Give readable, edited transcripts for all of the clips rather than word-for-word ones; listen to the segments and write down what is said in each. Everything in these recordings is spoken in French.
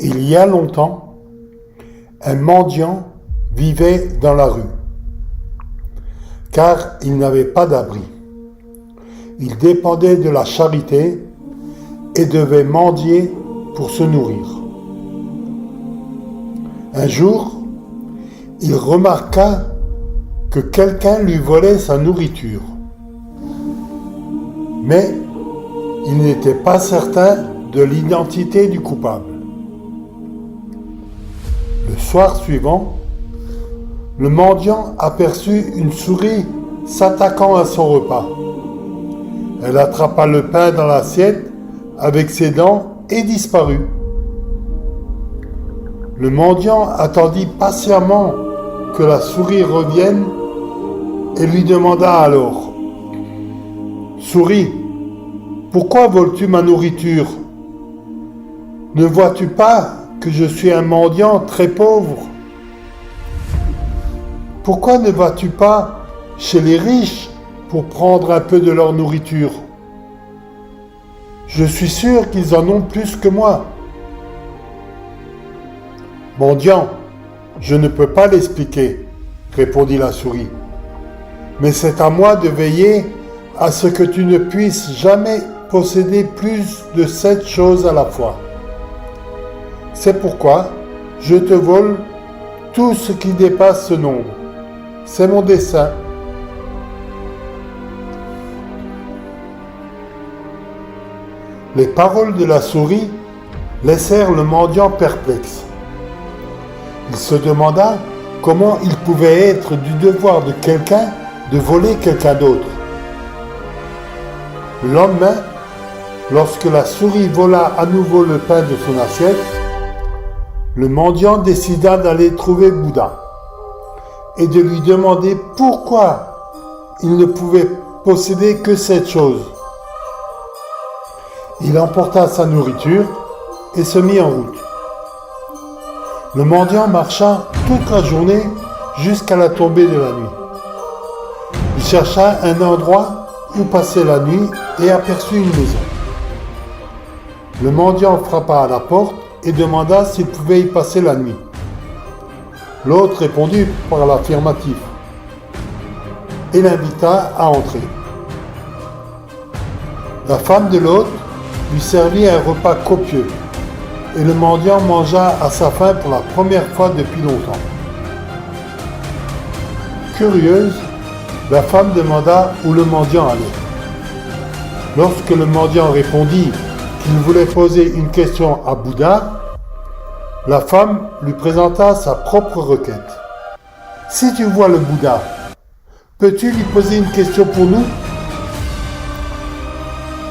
Il y a longtemps, un mendiant vivait dans la rue, car il n'avait pas d'abri. Il dépendait de la charité et devait mendier pour se nourrir. Un jour, il remarqua que quelqu'un lui volait sa nourriture. Mais il n'était pas certain de l'identité du coupable. Le soir suivant, le mendiant aperçut une souris s'attaquant à son repas. Elle attrapa le pain dans l'assiette avec ses dents et disparut. Le mendiant attendit patiemment que la souris revienne et lui demanda alors : « Souris, pourquoi voles-tu ma nourriture ? Ne vois-tu pas que je suis un mendiant très pauvre ? Pourquoi ne vas-tu pas chez les riches pour prendre un peu de leur nourriture ? Je suis sûr qu'ils en ont plus que moi. » « Mendiant, je ne peux pas l'expliquer, » répondit la souris. « Mais c'est à moi de veiller à ce que tu ne puisses jamais posséder plus de 7 choses à la fois. C'est pourquoi je te vole tout ce qui dépasse ce nombre. C'est mon dessein. » Les paroles de la souris laissèrent le mendiant perplexe. Il se demanda comment il pouvait être du devoir de quelqu'un de voler quelqu'un d'autre. Le lendemain, lorsque la souris vola à nouveau le pain de son assiette, le mendiant décida d'aller trouver Bouddha et de lui demander pourquoi il ne pouvait posséder que cette chose. Il emporta sa nourriture et se mit en route. Le mendiant marcha toute la journée jusqu'à la tombée de la nuit. Il chercha un endroit où passer la nuit et aperçut une maison. Le mendiant frappa à la porte et demanda s'il pouvait y passer la nuit. L'autre répondit par l'affirmatif et l'invita à entrer. La femme de l'hôte lui servit un repas copieux et le mendiant mangea à sa faim pour la première fois depuis longtemps. Curieuse, la femme demanda où le mendiant allait. Lorsque le mendiant répondit qu'il voulait poser une question à Bouddha, la femme lui présenta sa propre requête. « Si tu vois le Bouddha, peux-tu lui poser une question pour nous ?»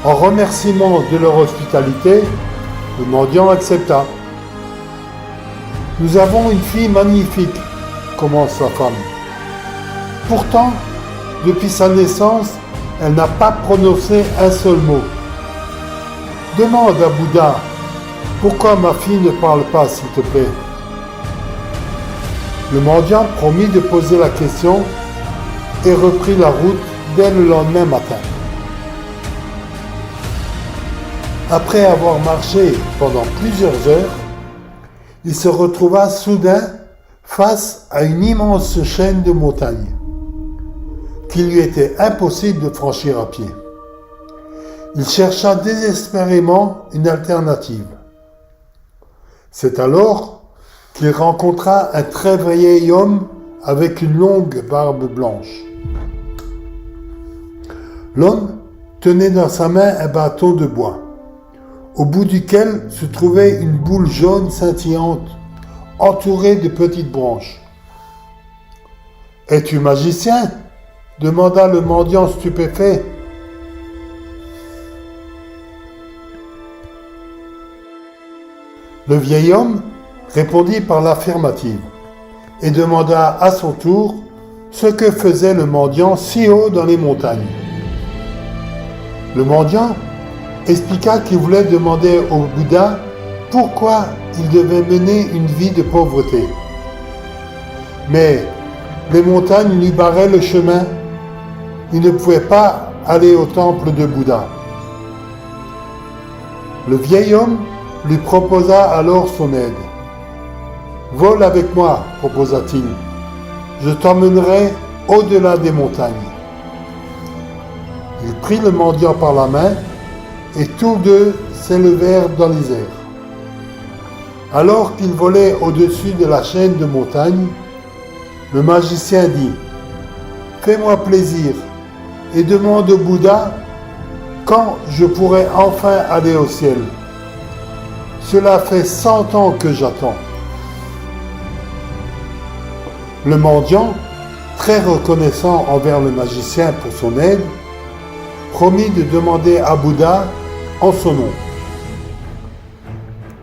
En remerciement de leur hospitalité, le mendiant accepta. « Nous avons une fille magnifique, » commence la femme. « Pourtant, depuis sa naissance, elle n'a pas prononcé un seul mot. Demande à Bouddha, pourquoi ma fille ne parle pas, s'il te plaît ?» Le mendiant promit de poser la question et reprit la route dès le lendemain matin. Après avoir marché pendant plusieurs heures, il se retrouva soudain face à une immense chaîne de montagnes qu'il lui était impossible de franchir à pied. Il chercha désespérément une alternative. C'est alors qu'il rencontra un très vieil homme avec une longue barbe blanche. L'homme tenait dans sa main un bâton de bois, au bout duquel se trouvait une boule jaune scintillante, entourée de petites branches. « Es-tu magicien ?» demanda le mendiant stupéfait. Le vieil homme répondit par l'affirmative et demanda à son tour ce que faisait le mendiant si haut dans les montagnes. Le mendiant expliqua qu'il voulait demander au Bouddha pourquoi il devait mener une vie de pauvreté. Mais les montagnes lui barraient le chemin. Il ne pouvait pas aller au temple de Bouddha. Le vieil homme lui proposa alors son aide. « Vole avec moi, proposa-t-il. Je t'emmènerai au-delà des montagnes. » Il prit le mendiant par la main et tous deux s'élevèrent dans les airs. Alors qu'ils volaient au-dessus de la chaîne de montagnes, le magicien dit « Fais-moi plaisir et demande au Bouddha quand je pourrai enfin aller au ciel. Cela fait 100 ans que j'attends. » Le mendiant, très reconnaissant envers le magicien pour son aide, promit de demander à Bouddha en son nom.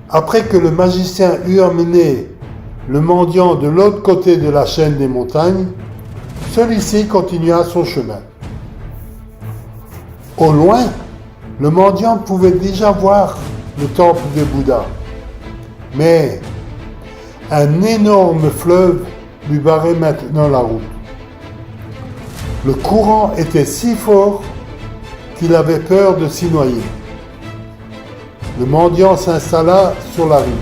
Après que le magicien eut emmené le mendiant de l'autre côté de la chaîne des montagnes, celui-ci continua son chemin. Au loin, le mendiant pouvait déjà voir le temple de Bouddha, mais un énorme fleuve lui barrait maintenant la route. Le courant était si fort qu'il avait peur de s'y noyer. Le mendiant s'installa sur la rive.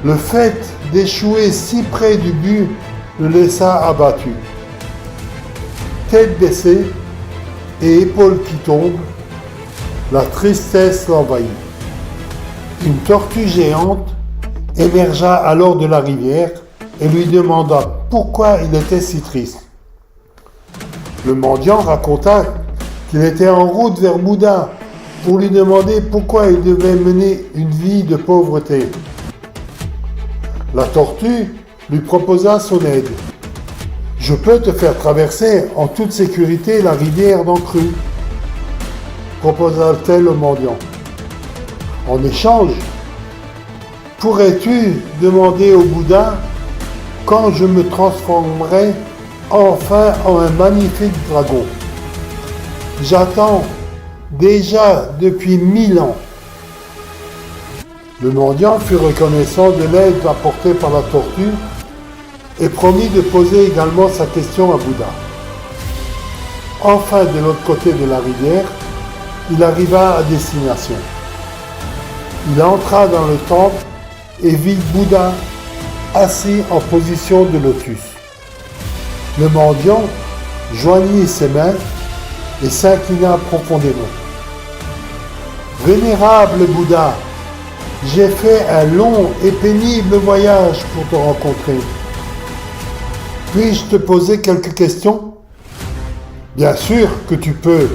Le fait d'échouer si près du but le laissa abattu. Tête baissée et épaules qui tombent, la tristesse l'envahit. Une tortue géante émergea alors de la rivière et lui demanda pourquoi il était si triste. Le mendiant raconta qu'il était en route vers Bouddha pour lui demander pourquoi il devait mener une vie de pauvreté. La tortue lui proposa son aide. « Je peux te faire traverser en toute sécurité la rivière d'Encru, proposa-t-elle au mendiant. En échange, pourrais-tu demander au Bouddha quand je me transformerai enfin en un magnifique dragon? J'attends déjà depuis 1000 ans. » Le mendiant fut reconnaissant de l'aide apportée par la tortue et promit de poser également sa question à Bouddha. Enfin, de l'autre côté de la rivière, il arriva à destination. Il entra dans le temple et vit Bouddha assis en position de lotus. Le mendiant joignit ses mains et s'inclina profondément. « Vénérable Bouddha, j'ai fait un long et pénible voyage pour te rencontrer. Puis-je te poser quelques questions ? » ?»« Bien sûr que tu peux, »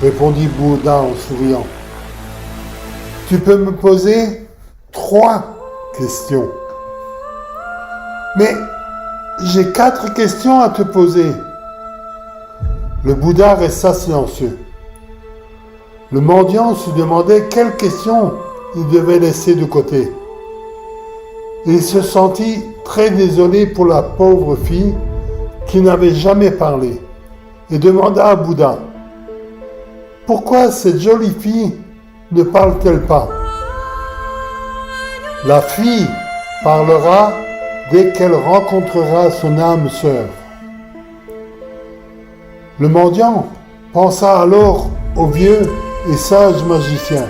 répondit Bouddha en souriant. « Tu peux me poser 3 questions. »« Mais j'ai 4 questions à te poser. » Le Bouddha resta silencieux. Le mendiant se demandait quelles questions il devait laisser de côté. Il se sentit très désolé pour la pauvre fille qui n'avait jamais parlé et demanda à Bouddha « Pourquoi cette jolie fille ne parle-t-elle pas ?»« La fille parlera dès qu'elle rencontrera son âme sœur. » Le mendiant pensa alors au vieux et sage magicien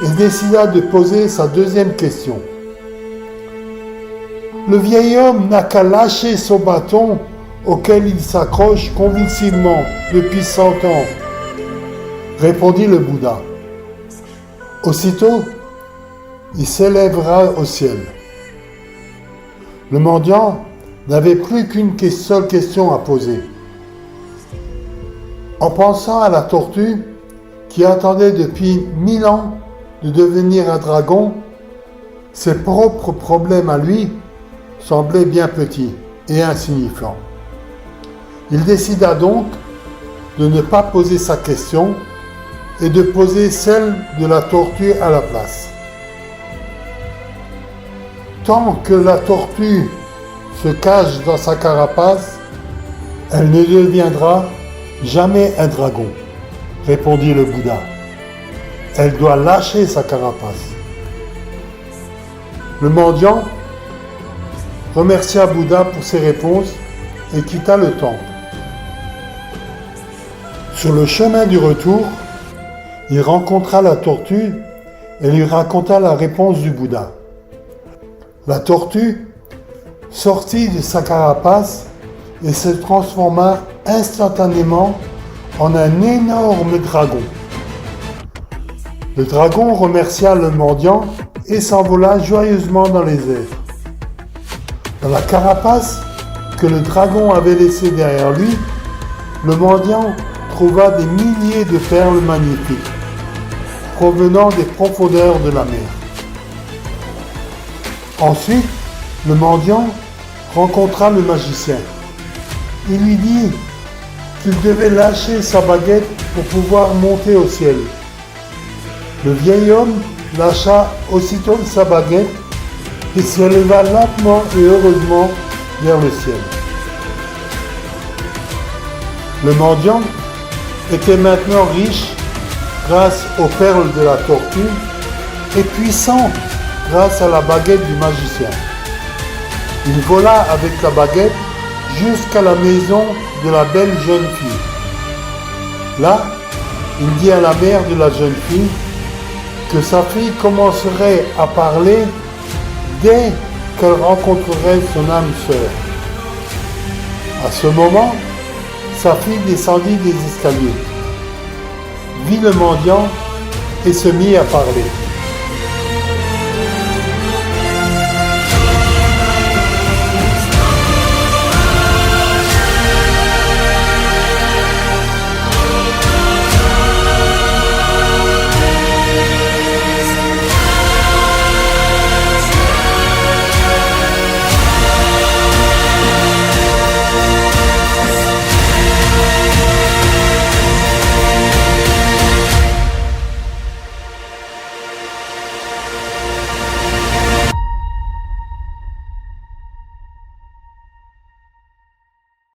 et décida de poser sa deuxième question. Le vieil homme n'a qu'à lâcher son bâton auquel il s'accroche convulsivement depuis 100 ans, répondit le Bouddha. Aussitôt, il s'élèvera au ciel. Le mendiant n'avait plus qu'une seule question à poser. En pensant à la tortue qui attendait depuis 1000 ans de devenir un dragon, ses propres problèmes à lui semblaient bien petits et insignifiants. Il décida donc de ne pas poser sa question et de poser celle de la tortue à la place. Tant que la tortue se cache dans sa carapace, elle ne deviendra jamais un dragon, répondit le Bouddha. Elle doit lâcher sa carapace. Le mendiant remercia Bouddha pour ses réponses et quitta le temple. Sur le chemin du retour, il rencontra la tortue et lui raconta la réponse du Bouddha. La tortue sortit de sa carapace et se transforma instantanément en un énorme dragon. Le dragon remercia le mendiant et s'envola joyeusement dans les airs. Dans la carapace que le dragon avait laissée derrière lui, le mendiant trouva des milliers de perles magnifiques, provenant des profondeurs de la mer. Ensuite, le mendiant rencontra le magicien. Il lui dit qu'il devait lâcher sa baguette pour pouvoir monter au ciel. Le vieil homme lâcha aussitôt sa baguette et s'éleva lentement et heureusement vers le ciel. Le mendiant était maintenant riche grâce aux perles de la tortue et puissant grâce à la baguette du magicien. Il vola avec la baguette jusqu'à la maison de la belle jeune fille. Là, il dit à la mère de la jeune fille que sa fille commencerait à parler dès qu'elle rencontrerait son âme sœur. À ce moment, sa fille descendit des escaliers, vit le mendiant et se mit à parler.